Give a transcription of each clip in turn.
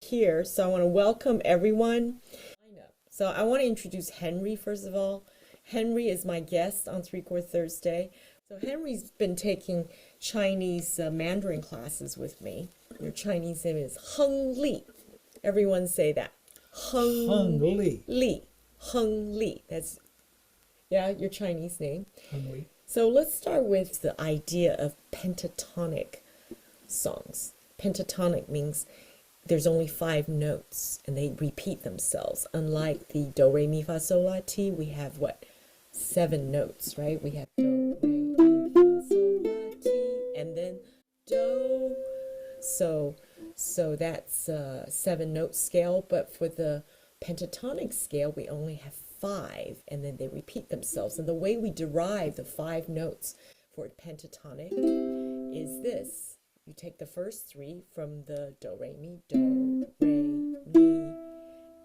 here. So I want to welcome everyone. So I want to introduce Henry first of all. Henry is my guest on 3-Chord Thursday. So Henry's been taking Chinese Mandarin classes with me. Your Chinese name is Hēng Li. Everyone say that. Hēng Li. Hēng Li. That's, yeah, your Chinese name. Hēng Li. So let's start with the idea of pentatonic songs. Pentatonic means there's only 5 notes and they repeat themselves. Unlike the do, re, mi, fa, sol, la, ti, we have what? 7 notes, right? We have do, re, mi, fa, sol, la, ti, and then do. So that's a 7-note scale, but for the pentatonic scale, we only have 5, and then they repeat themselves. And the way we derive the 5 notes for pentatonic is this. You take the first 3 from the do, re, mi,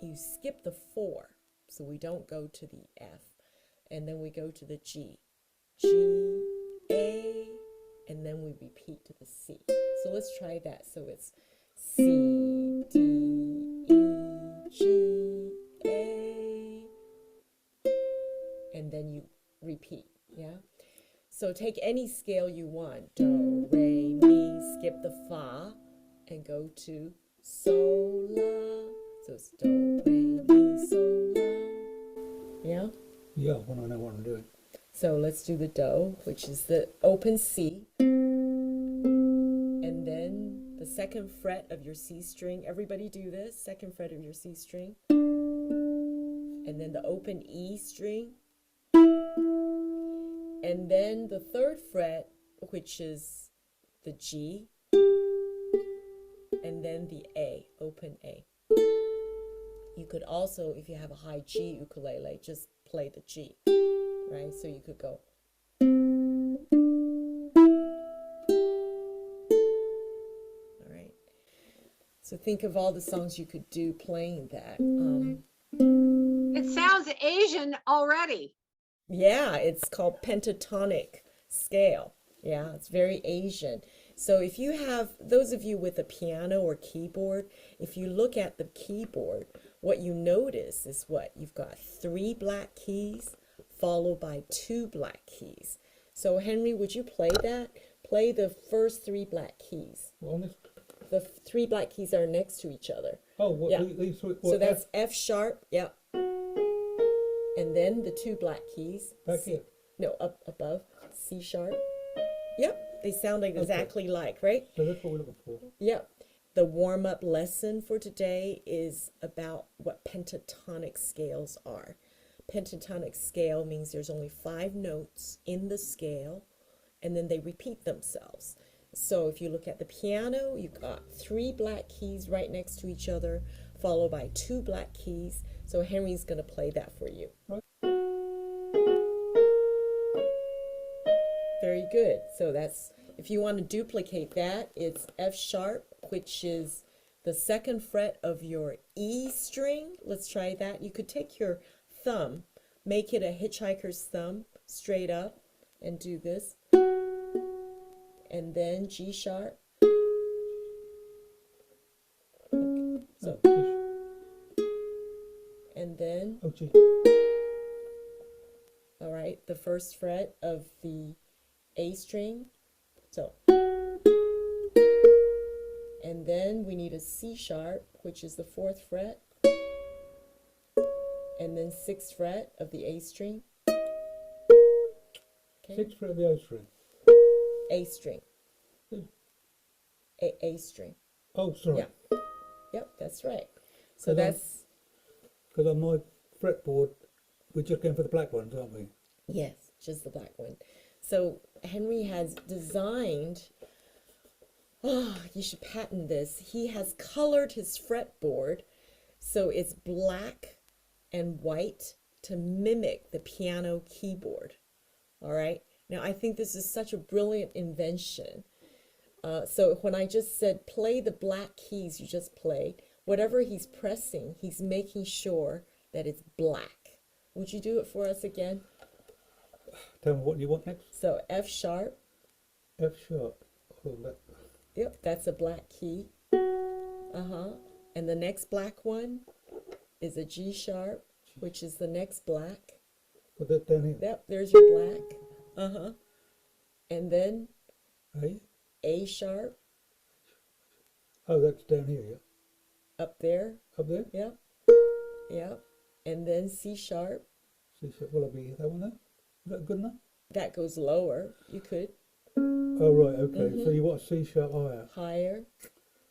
you skip the 4, so we don't go to the F, and then we go to the G, A, and then we repeat to the C. So let's try that. So it's C, D, E, G, A, and then you repeat, yeah? So take any scale you want, do, re, mi, skip the fa, and go to sol, la. So it's do, re, mi, sol, la. Yeah? Yeah, when I know what I'm doing. So let's do the do, which is the open C, and then the 2nd fret of your C string. Everybody do this, 2nd fret of your C string, and then the open E string, and then the 3rd fret, which is the G, and then the A, open A. You could also, if you have a high G ukulele, just play the G, right? So you could go. All right. So think of all the songs you could do playing that. It sounds Asian already. Yeah, it's called pentatonic scale. Yeah, it's very Asian. So if you have, those of you with a piano or keyboard, if you look at the keyboard, what you notice is what? You've got 3 black keys followed by 2 black keys. So Henry, would you play that? Play the first 3 black keys. The 3 black keys are next to each other. Oh, what, yeah. these 3, so that's F sharp, yeah. And then the 2 black keys. Back here? No, up above, C sharp. Yep, they sound like exactly like, right? So that's what we're looking for. Yep. The warm-up lesson for today is about what pentatonic scales are. Pentatonic scale means there's only 5 notes in the scale, and then they repeat themselves. So if you look at the piano, you've got 3 black keys right next to each other, followed by 2 black keys. So Henry's going to play that for you. Very good. So that's, if you want to duplicate that, it's F sharp, which is the 2nd fret of your E string. Let's try that. You could take your thumb, make it a hitchhiker's thumb, straight up, and do this. And then G sharp. Okay. So, and then, all right, the 1st fret of the A string. So, and then we need a C sharp, which is the 4th fret, and then 6th fret of the A string. Okay. 6th fret of the A string. A string. A string. Oh, sorry. Yeah. Yep, that's right. So that's because on my fretboard, we're just going for the black ones, aren't we? yes, just the black one. So Henry has designed, oh, you should patent this. He has colored his fretboard so it's black and white to mimic the piano keyboard. All right. Now, I think this is such a brilliant invention. So when I just said play the black keys you just played, whatever he's pressing, he's making sure that it's black. Would you do it for us again? Tell me what you want next. So F sharp. F sharp. Oh, that. Yep, that's a black key. And the next black one is a G sharp, which is the next black. Put that down here. Yep, there's your black. Uh-huh. And then A? A sharp Oh, that's down here, yeah. up there. Up there? Yep. Yep. And then C sharp. C sharp. Will I be that one there? Is that good enough? That goes lower. You could. Oh, right, okay. So you want C sharp higher. Higher.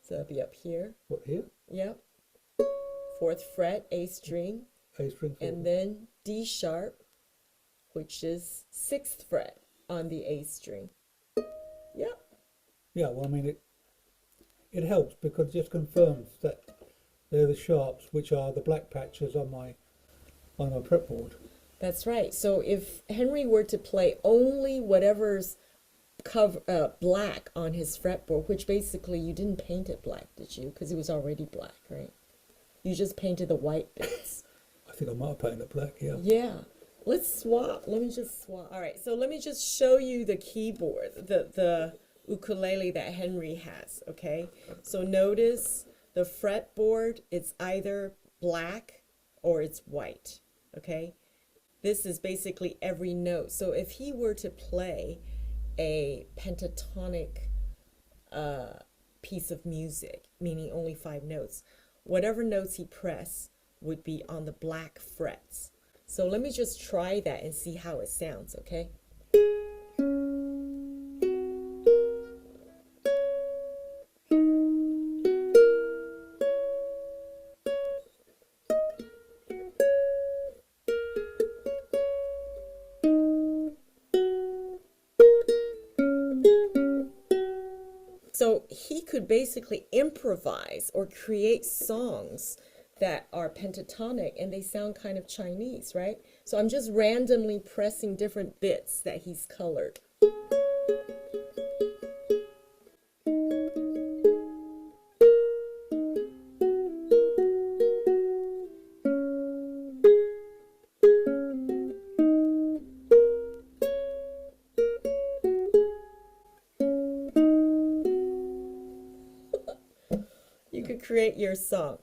So that'll be up here. What, here? Yep. 4th fret, A string. A string. And then D sharp, which is 6th fret on the A string. Yep. Yeah, well, I mean, it helps because it just confirms that they're the sharps, which are the black patches on my fretboard. That's right. So if Henry were to play only whatever's black on his fretboard, which basically you didn't paint it black, did you? Because it was already black, right? You just painted the white bits. I think I might have painted it black, yeah. Yeah. Let's swap. Let me just swap. All right. So let me just show you the keyboard, the ukulele that Henry has, okay? So notice the fretboard, it's either black or it's white, okay? This is basically every note. So if he were to play a pentatonic piece of music, meaning only 5 notes, whatever notes he press would be on the black frets. So let me just try that and see how it sounds, okay? So he could basically improvise or create songs that are pentatonic and they sound kind of Chinese, right? So I'm just randomly pressing different bits that he's colored. You could create your song.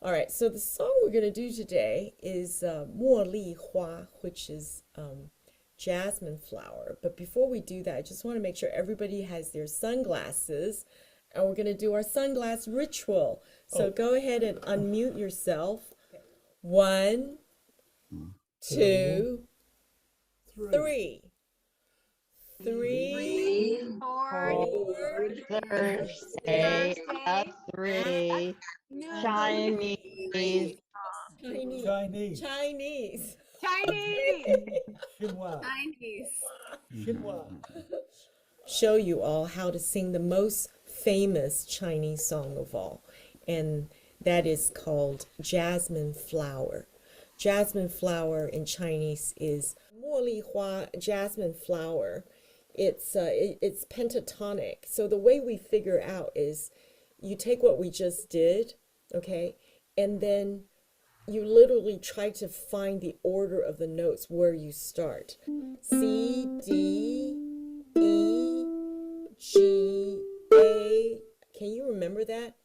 All right, so the song we're going to do today is Li Hua, which is Jasmine Flower. But before we do that, I just want to make sure everybody has their sunglasses, and we're going to do our sunglass ritual. So go ahead and unmute yourself. 1, 2, 3. 3, 4, Thursday at 3. Chinese. Chinese. Chinese. Chinois. Chinois. Show you all how to sing the most famous Chinese song of all, and that is called Jasmine Flower. Jasmine Flower in Chinese is Li Hua, Jasmine Flower. It's pentatonic. So the way we figure out is you take what we just did, okay, and then you literally try to find the order of the notes where you start. C, D, E, G, A. Can you remember that?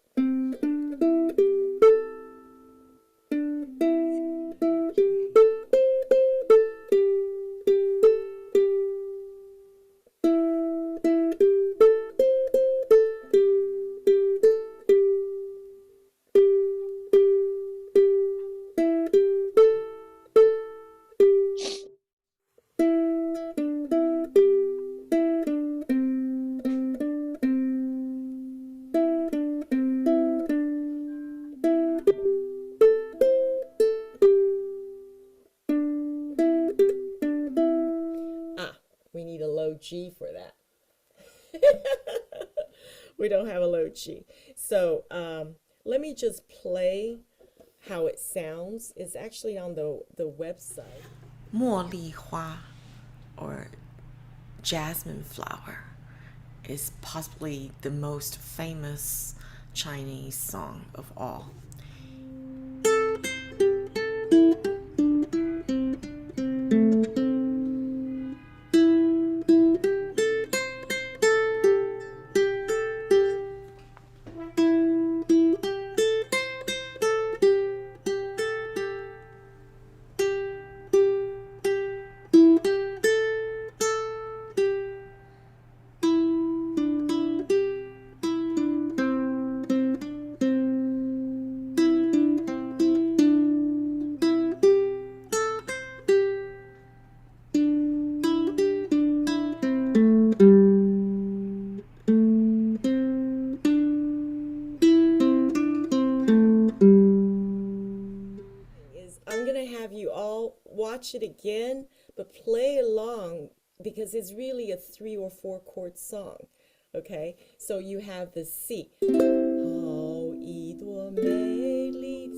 We need a low G for that. We don't have a low G. So let me just play how it sounds. It's actually on the website. Li Hua, or Jasmine Flower, is possibly the most famous Chinese song of all. watch it again, but play along because it's really a 3 or 4 chord song. Okay, so you have the C.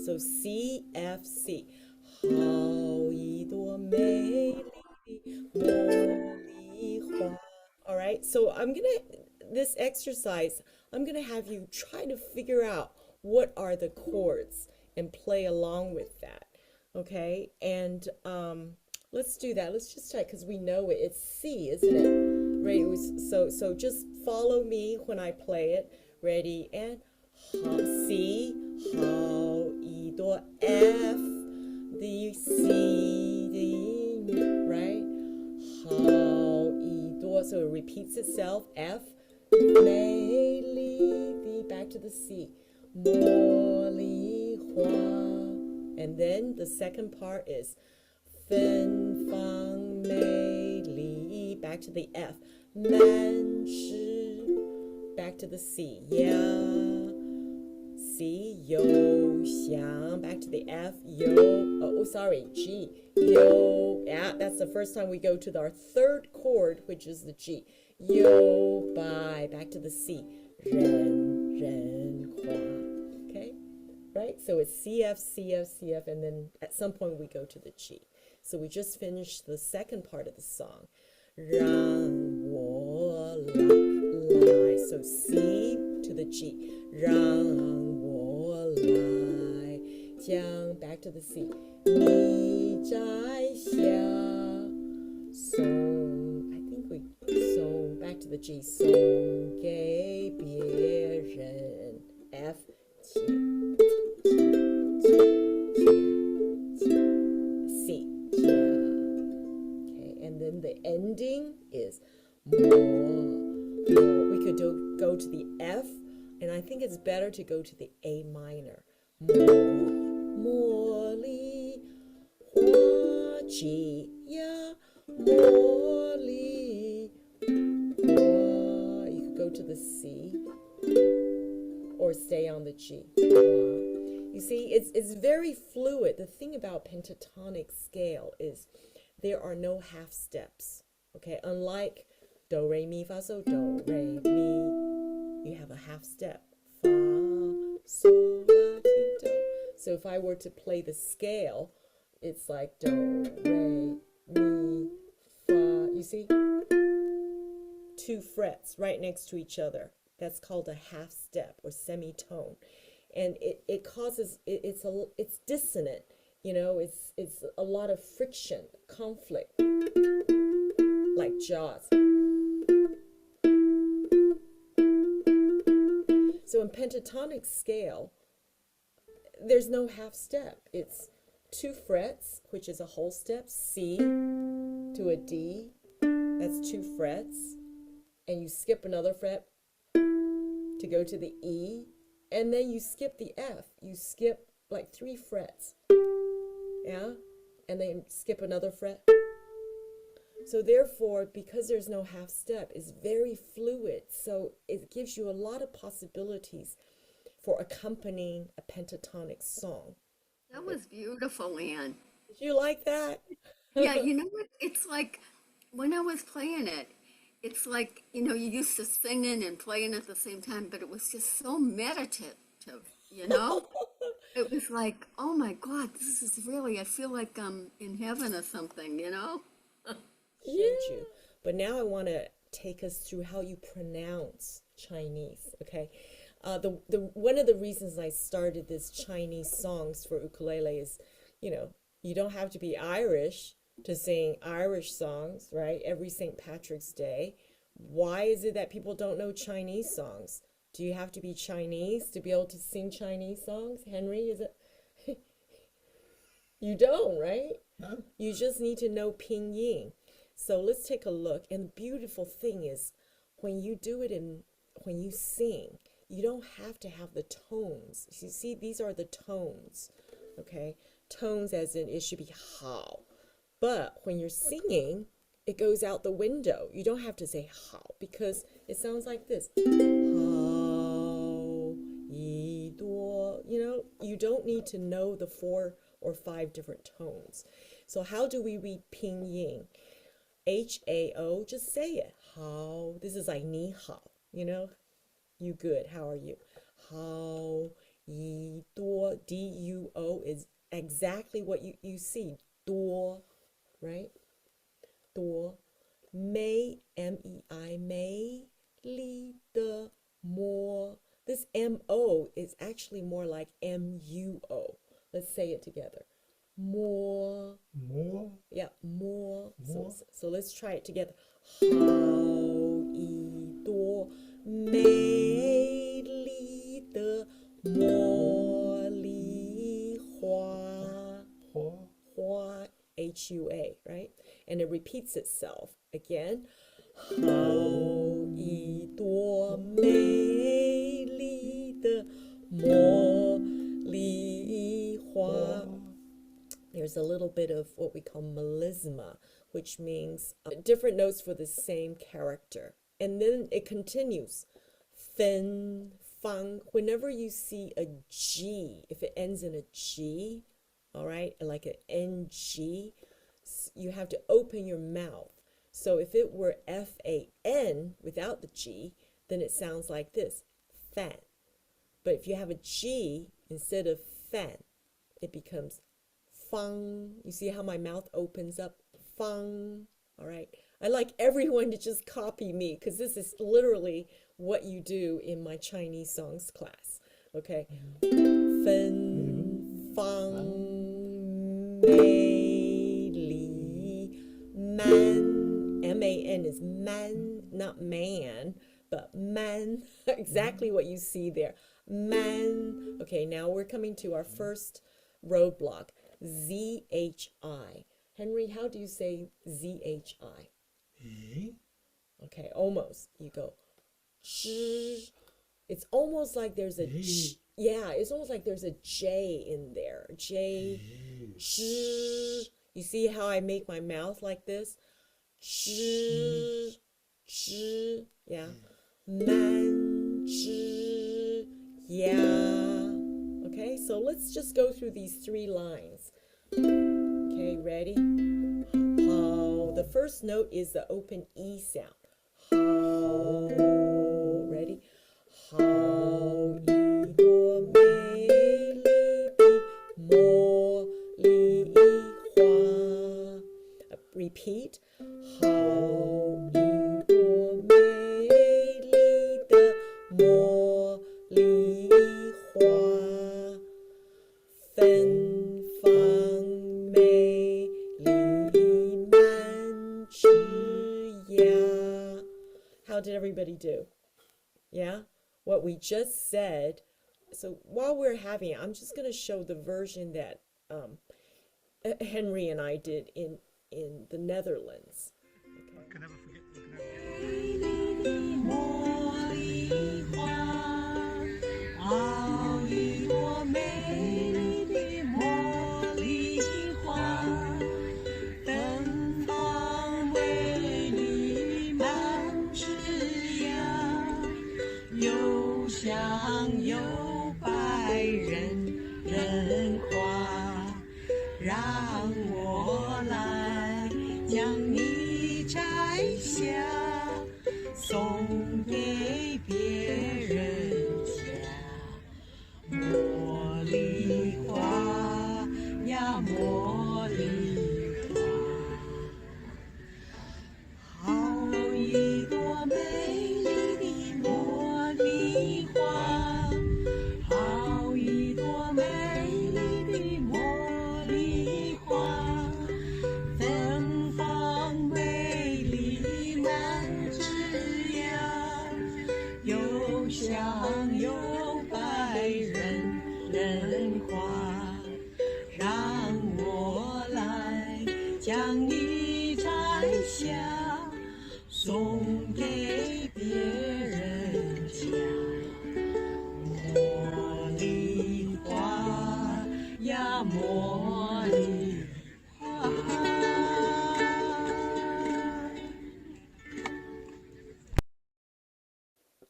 So C, F, C. All right, so this exercise, I'm gonna have you try to figure out what are the chords and play along with that. Okay, and let's do that. Let's just try, because we know it. It's C, isn't it? Right, so just follow me when I play it. Ready, and C, F, the C, the, right? So it repeats itself. F, the, back to the C. Li Hua. And then the second part is li, back to the F. Back to the C. C, xiang, back to the F, G, yeah, that's the first time we go to our third chord, which is the G. Back to the C, okay, right? So it's CF, CF, CF, and then at some point we go to the G. So we just finished the second part of the song. So C to the G. Back to the C. I think back to the G. F, C. Okay, and then the ending is we could go to the F, and I think it's better to go to the A minor. Li Hua Ji Ya Li Hua. You could go to the C or stay on the G. You see, it's very fluid. The thing about pentatonic scale is there are no half steps. Okay, unlike do, re, mi, fa, so, do, re, mi, you have a half step. Fa, sol, la, ti, do. So if I were to play the scale, it's like do, re, mi, fa. You see? 2 frets right next to each other. That's called a half step or semitone. And it causes, it's dissonant. You know, it's a lot of friction, conflict, like Jacques. So in pentatonic scale, there's no half step. It's 2 frets, which is a whole step, C to a D, that's 2 frets, and you skip another fret to go to the E, and then you skip the F. You skip like 3 frets, yeah, and then skip another fret. So therefore, because there's no half step, it's very fluid. So it gives you a lot of possibilities for accompanying a pentatonic song. That was beautiful, Anne. Did you like that? Yeah, you know what? It's like when I was playing it, it's like, you know, you used to singing and playing at the same time, but it was just so meditative, you know? It was like, oh my God, this is really, I feel like I'm in heaven or something, you know? You. But now I want to take us through how you pronounce Chinese, okay? One of the reasons I started this Chinese songs for ukulele is, you know, you don't have to be Irish to sing Irish songs, right? Every St. Patrick's Day. Why is it that people don't know Chinese songs? Do you have to be Chinese to be able to sing Chinese songs? Henry, is it? You don't, right? No? You just need to know Pinyin. So let's take a look. And the beautiful thing is when you do it when you sing, you don't have to have the tones. You see, these are the tones, okay? Tones as in it should be how. But when you're singing, it goes out the window. You don't have to say how because it sounds like this. How, yi, do. You know, you don't need to know the 4 or 5 different tones. So how do we read Pinyin? H-A-O, just say it. How, this is like ni hao, you know? You good, how are you? How, yi, duo, D-U-O is exactly what you see. Duo, right? Duo. Mei, M-E-I, mei, li, de, more. This M-O is actually more like M-U-O. Let's say it together. More. More. Yeah, more. More. So let's try it together. Hao, yi, duo, mei, li, de, more, li, hua. Hua. Hua, H-U-A, right? And it repeats itself again. Hao, yi, duo, mei, li, de, more, li, hua. There's a little bit of what we call melisma, which means different notes for the same character. And then it continues. Fen, fang. Whenever you see a G, if it ends in a G, all right, like an NG, you have to open your mouth. So if it were F-A-N without the G, then it sounds like this, fan. But if you have a G instead of fan, it becomes fang. You see how my mouth opens up? Fang. All right. I like everyone to just copy me because this is literally what you do in my Chinese songs class. Okay. Fen, fang, mei, li, man. M-A-N is man, not man, but man. Exactly what you see there. Man. Okay, now we're coming to our first roadblock. Z-H-I. Henry, how do you say Z-H-I? Yi. Okay, almost. You go, sh. It's almost like there's a j. Yeah, it's almost like there's a J in there. J, sh. You see how I make my mouth like this? Sh, sh. Yeah. Man, sh. Yeah. Okay, so let's just go through these 3 lines. Okay, ready? How. The first note is the open E sound. How. Ready? How, yi, duo, mei, li, di, mo, li, hua. Repeat. How, yi, duo, mei, li, de, mo, li, hua. Fen, fang, mei, li, man, chi, ya. How did everybody do? Yeah? What we just said. So while we're having it, I'm just going to show the version that Henry and I did in the Netherlands. Okay. I can never forget.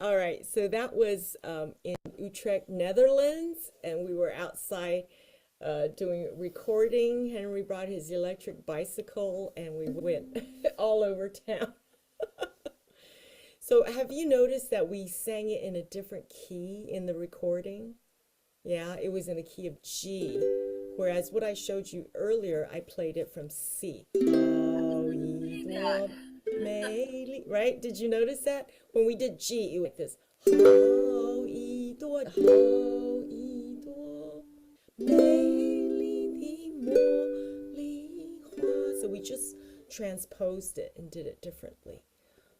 All right, so that was in Utrecht, Netherlands, and we were outside doing recording. Henry brought his electric bicycle and we went all over town. So have you noticed that we sang it in a different key in the recording? Yeah, it was in the key of G, whereas what I showed you earlier, I played it from C. Right? Did you notice that? When we did G, it was like this. So we just transposed it and did it differently.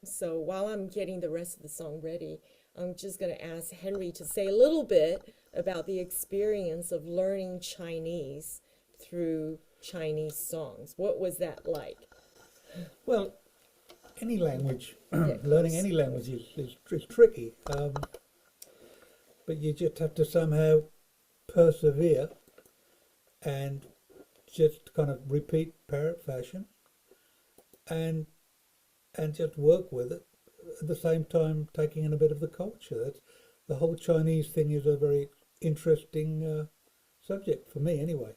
So while I'm getting the rest of the song ready, I'm just going to ask Henry to say a little bit about the experience of learning Chinese through Chinese songs. What was that like? Well, any language, learning any language is tricky, but you just have to somehow persevere and just kind of repeat parrot fashion and just work with it at the same time taking in a bit of the culture. That's, the whole Chinese thing is a very interesting subject for me anyway.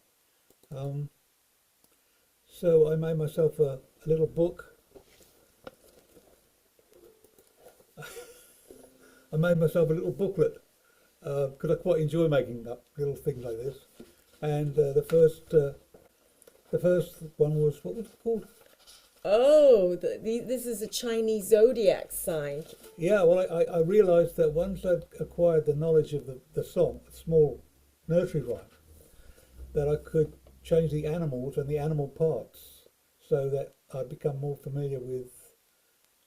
So I made myself a little book. I made myself a little booklet because I quite enjoy making up little things like this. And the first one was, what was it called? Oh, this is a Chinese Zodiac sign. Yeah, well, I realised that once I'd acquired the knowledge of the song, the small nursery rhyme, that I could change the animals and the animal parts so that I'd become more familiar with,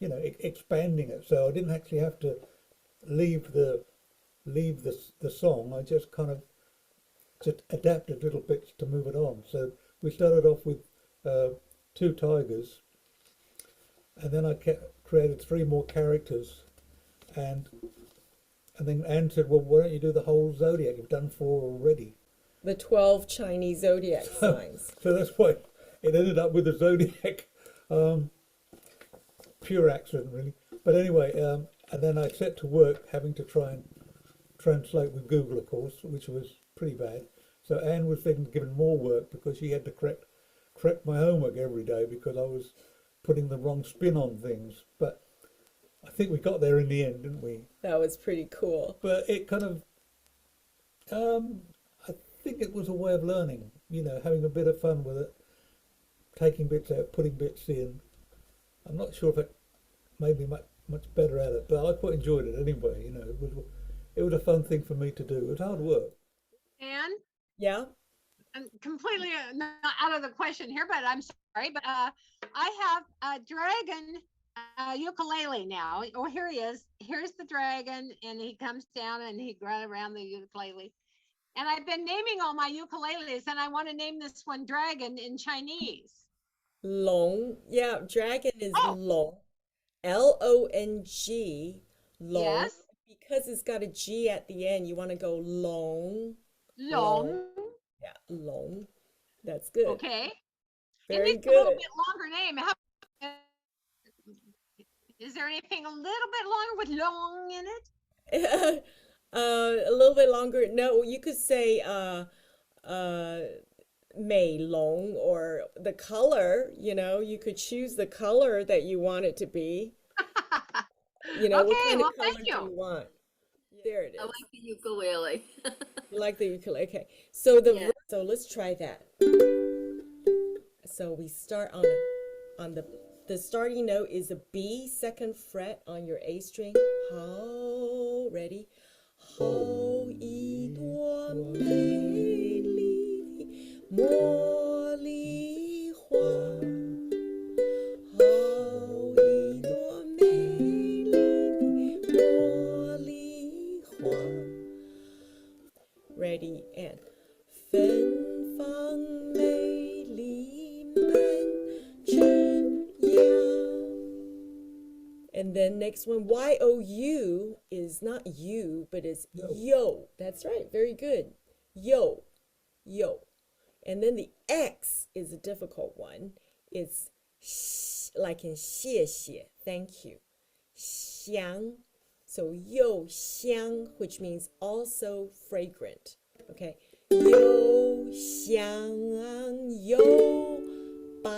you know, expanding it. So I didn't actually have to leave the song. I just kind of just adapted little bits to move it on. So we started off with 2 tigers, and then I created 3 more characters, and then Anne said, well, why don't you do the whole zodiac? You've done 4 already. The 12 Chinese Zodiac signs. So that's why it ended up with the zodiac. Pure accident, really. But anyway, and then I set to work having to try and translate with Google, of course, which was pretty bad. So Anne was then given more work because she had to correct my homework every day because I was putting the wrong spin on things. But I think we got there in the end, didn't we? That was pretty cool. But it kind of, I think it was a way of learning, you know, having a bit of fun with it, taking bits out, putting bits in. I'm not sure if it made me much better at it, but I quite enjoyed it anyway. You know, it was a fun thing for me to do. It was hard work. And Yeah? I'm completely not out of the question here, but I'm sorry. But I have a dragon ukulele now. Oh, here he is. Here's the dragon, and he comes down and he goes around the ukulele. And I've been naming all my ukuleles, and I want to name this one Dragon in Chinese. Long. Yeah, dragon is long. Long. Long. Yes. Because it's got a G at the end, you want to go long. Long. Yeah, long. That's good. Okay. Very It needs a little good. bit longer name. Is there anything a little bit longer with long in it? A little bit longer. No, you could say Mei Long, or the color, you know, you could choose the color that you want it to be. You know, what Okay, kind well, of color thank do you. you want? There it is. I like the ukulele. You like the ukulele? Okay. So Yeah. so let's try that. So we start on the starting note is a B, 2nd fret on your A string. How, ready? How yi duo mei li mo li hua. How yi duo mei li mo li hua. Ready, and 芬芳美丽满枝桠. And then next one, Y-O-U is not you, but it's yo. That's right, very good. Yo, yo. And then the X is a difficult one. It's like in 谢谢, thank you. 香. So 柚香, which means also fragrant. Okay. 柚相有百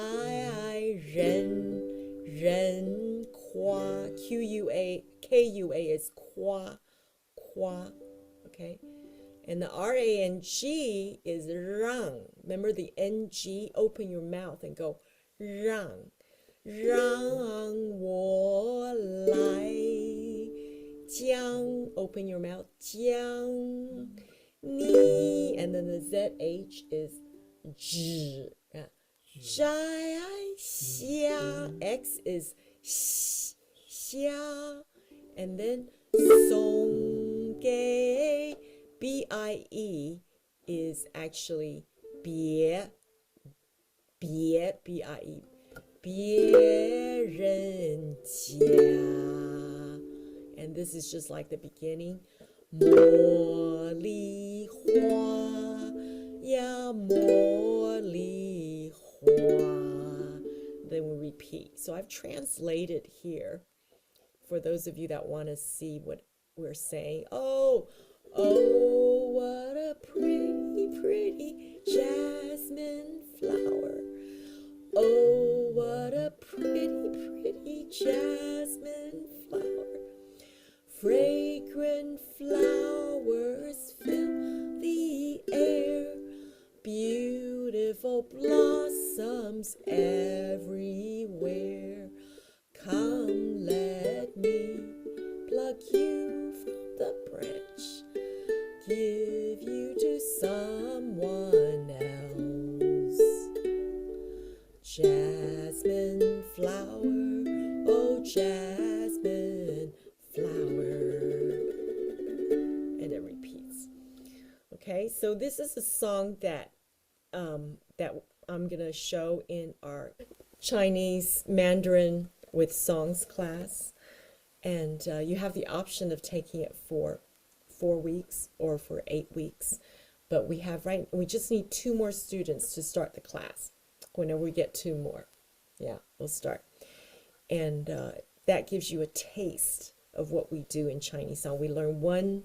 人，人夸 Kua is kwa, okay? And the RANG is 让. Remember the NG? Open your mouth and go 让我来将 Open your mouth 将你 And then the ZH is 知 摘下 X is 下 And then 送给 BIE is actually 别 BIE 别人家 And this is just like the beginning 茉莉花呀茉莉花 Then we repeat. So I've translated here for those of you that want to see what we're saying. Oh, what a pretty jasmine flower. Oh, what a pretty jasmine flower. Fragrant flowers fill the air. Beautiful blossoms everywhere. Come, let me pluck you from the branch. Give you to someone else. Jasmine flower, oh jasmine flower. And it repeats. Okay, so this is a song that I'm gonna show in our Chinese Mandarin with songs class, and you have the option of taking it for 4 weeks or for 8 weeks, but we just need 2 more students to start the class. Whenever we get 2 more, yeah, we'll start, and that gives you a taste of what we do in Chinese song. We learn one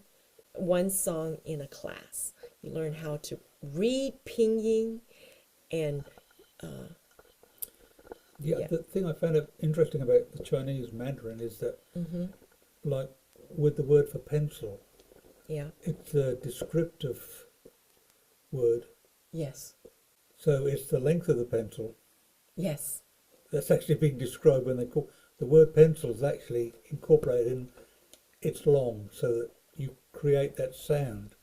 song in a class. You learn how to read Pinyin and the thing I found interesting about the Chinese Mandarin is that, like with the word for pencil, it's a descriptive word. Yes. So it's the length of the pencil. Yes. That's actually being described when they call the word pencil is actually incorporated in it's long, so that you create that sound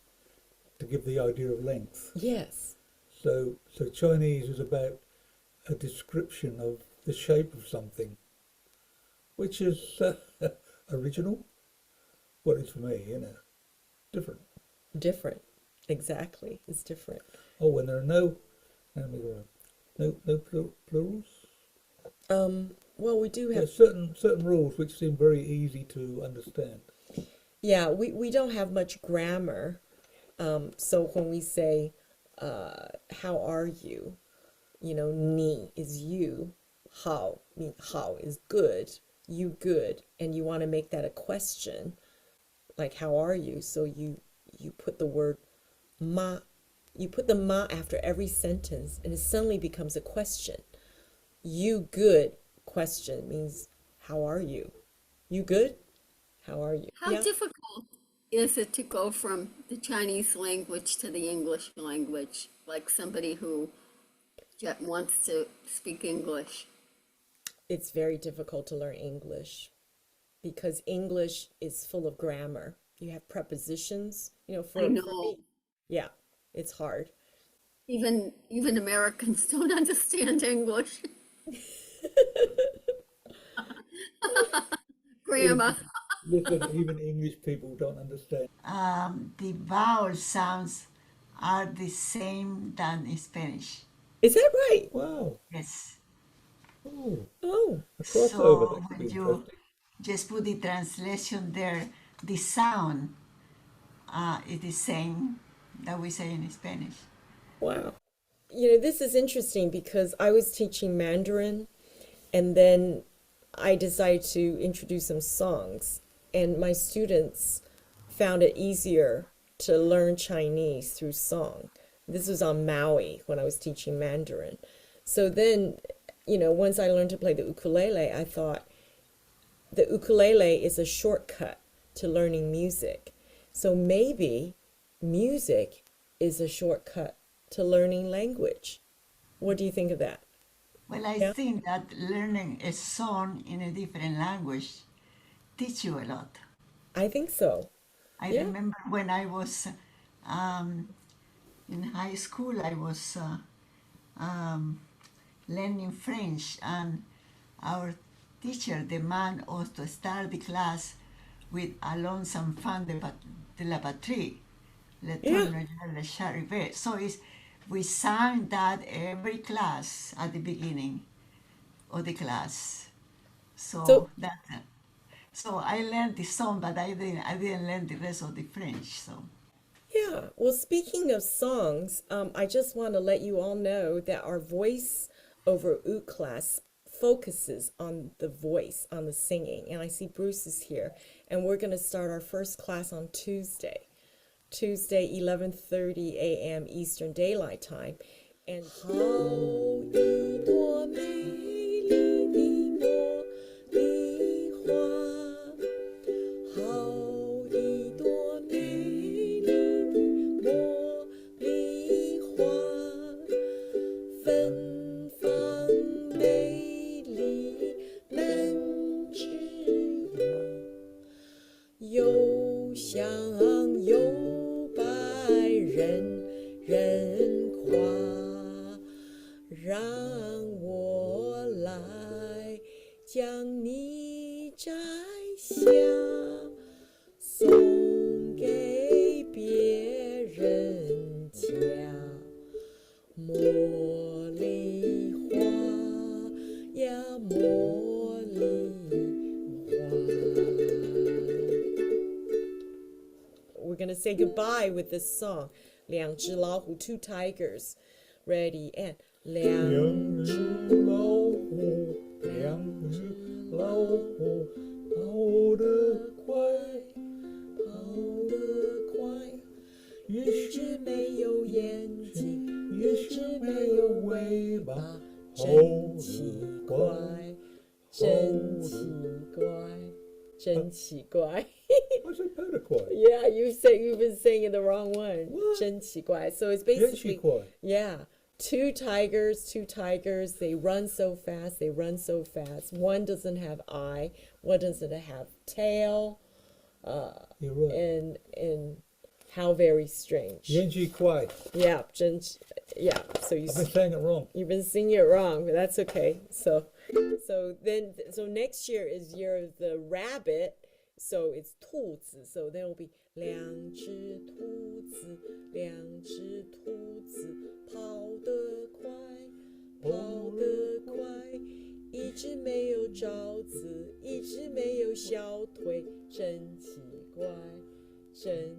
to give the idea of length. Yes. So Chinese is about a description of the shape of something, which is original. What is for me, different. Different. Exactly. It's different. Oh, when there are no plurals. Well, we do have certain rules which seem very easy to understand. Yeah, we don't have much grammar. So when we say, how are you? Ni is you. How is good. You good. And you want to make that a question. Like, how are you? So you put the word ma. You put the ma after every sentence, and it suddenly becomes a question. You good question means, how are you? You good? How are you? How difficult is it to go from the Chinese language to the English language, like somebody who wants to speak English? It's very difficult to learn English because English is full of grammar. You have prepositions, for me. Yeah, it's hard. Even Americans don't understand English. Grammar. Listen, even English people don't understand. The vowel sounds are the same than in Spanish. Is that right? Wow. Yes. Oh. A crossover. So That could when be you interesting. just put the translation there, the sound is the same that we say in Spanish. Wow. This is interesting because I was teaching Mandarin and then I decided to introduce some songs, and my students found it easier to learn Chinese through song This was on Maui when I was teaching Mandarin. So then, you know, once I learned to play the ukulele, I thought the ukulele is a shortcut to learning music. So maybe music is a shortcut to learning language. What do you think of that? Well, I Yeah. think that learning a song in a different language teach you a lot. I think so. I Yeah. remember when I was in high school, I was learning French, and our teacher demanded us to start the class with Allons enfants de la patrie, Le Yeah. tourne le charivet. So we sang that every class at the beginning of the class. So So I learned the song, but I didn't learn the rest of the French. So yeah, well, speaking of songs, I just want to let you all know that our voice over Uke class focuses on the voice, on the singing. And I see Bruce is here, and we're going to start our first class on Tuesday, 11:30 a.m. Eastern Daylight Time. And 好一朵美丽的茉莉花，好一朵美丽的茉莉花，芬芳美丽满枝桠，又香又白人人夸，让我来将你摘下，送给别人家。茉莉花呀，茉莉花。We're going to say goodbye with this song. 两只老虎, two tigers. Ready and 两只老虎，两只老虎，跑得快，跑得快，一只没有眼睛，一只没有尾巴，真奇怪，真奇怪，真奇怪。I said Pentatonic. Yeah, you've been saying the wrong one. What? 真奇怪. So it's basically, 真奇怪. yeah, two tigers, they run so fast. One doesn't have eye, one doesn't have tail. You're right. And how very strange. 真奇怪. Yeah, yeah. So I've been saying it wrong. you've been singing it wrong, but that's okay. So next year is year of the rabbit. So it's 兔子. So there will be 两只兔子，两只兔子跑得快，跑得快，一只没有爪子，一只没有小腿，真奇怪，真